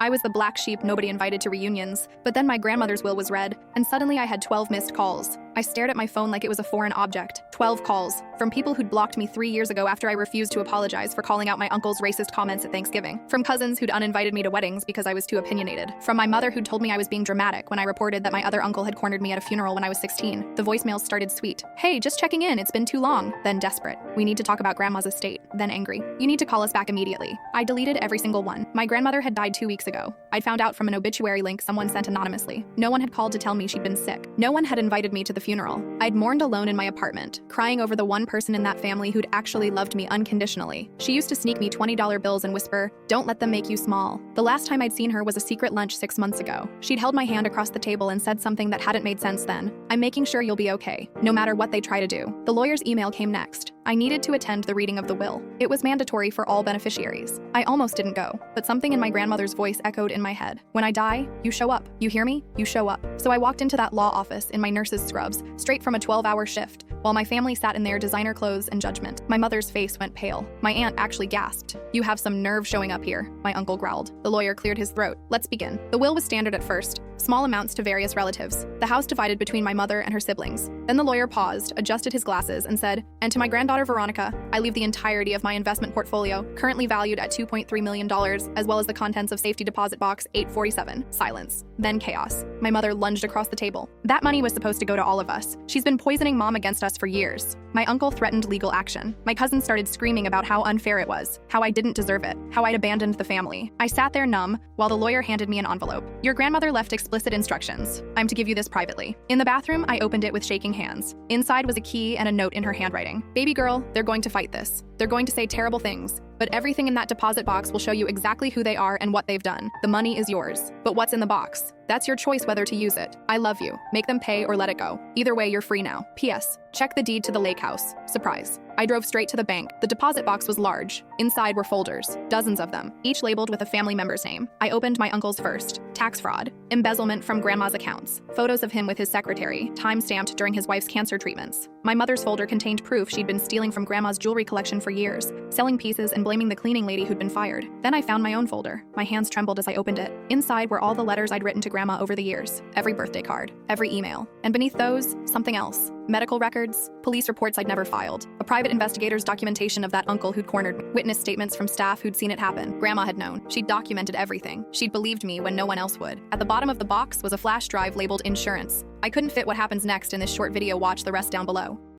I was the black sheep nobody invited to reunions, but then my grandmother's will was read, and suddenly I had 12 missed calls. I stared at my phone like it was a foreign object. 12 calls, from people who'd blocked me 3 years ago after I refused to apologize for calling out my uncle's racist comments at Thanksgiving. From cousins who'd uninvited me to weddings because I was too opinionated. From my mother who'd told me I was being dramatic when I reported that my other uncle had cornered me at a funeral when I was 16. The voicemails started sweet. Hey, just checking in, it's been too long. Then desperate. We need to talk about grandma's estate. Then angry. You need to call us back immediately. I deleted every single one. My grandmother had died 2 weeks ago. I'd found out from an obituary link someone sent anonymously. No one had called to tell me she'd been sick. No one had invited me to the funeral. I'd mourned alone in my apartment, crying over the one person in that family who'd actually loved me unconditionally. She used to sneak me $20 bills and whisper, "Don't let them make you small." The last time I'd seen her was a secret lunch 6 months ago. She'd held my hand across the table and said something that hadn't made sense then. "I'm making sure you'll be okay, no matter what they try to do." The lawyer's email came next. I needed to attend the reading of the will. It was mandatory for all beneficiaries. I almost didn't go, but something in my grandmother's voice echoed in my head. When I die, you show up. You hear me? You show up. So I walked into that law office in my nurse's scrubs, straight from a 12-hour shift, while my family sat in their designer clothes and judgment. My mother's face went pale. My aunt actually gasped. "You have some nerve showing up here," my uncle growled. The lawyer cleared his throat. "Let's begin." The will was standard at first. Small amounts to various relatives. The house divided between my mother and her siblings. Then the lawyer paused, adjusted his glasses, and said, "And to my granddaughter Veronica, I leave the entirety of my investment portfolio, currently valued at $2.3 million, as well as the contents of safety deposit box 847. Silence. Then chaos. My mother lunged across the table. "That money was supposed to go to all of us. She's been poisoning Mom against us for years." My uncle threatened legal action. My cousin started screaming about how unfair it was, how I didn't deserve it, how I'd abandoned the family. I sat there numb, while the lawyer handed me an envelope. "Your grandmother left explicit instructions. I'm to give you this privately." In the bathroom, I opened it with shaking hands. Inside was a key and a note in her handwriting. "Baby girl, they're going to fight this. They're going to say terrible things, but everything in that deposit box will show you exactly who they are and what they've done. The money is yours. But what's in the box? That's your choice whether to use it. I love you. Make them pay or let it go. Either way, you're free now. P.S. Check the deed to the lake house. Surprise." I drove straight to the bank. The deposit box was large. Inside were folders, dozens of them, each labeled with a family member's name. I opened my uncle's first. Tax fraud. Embezzlement from grandma's accounts. Photos of him with his secretary, time-stamped during his wife's cancer treatments. My mother's folder contained proof she'd been stealing from grandma's jewelry collection for years, selling pieces and blaming the cleaning lady who'd been fired. Then I found my own folder. My hands trembled as I opened it. Inside were all the letters I'd written to grandma over the years. Every birthday card. Every email. And beneath those, something else. Medical records, police reports I'd never filed, a private investigator's documentation of that uncle who'd cornered me, witness statements from staff who'd seen it happen. Grandma had known. She'd documented everything. She'd believed me when no one else would. At the bottom of the box was a flash drive labeled insurance. I couldn't fit what happens next in this short video. Watch the rest down below.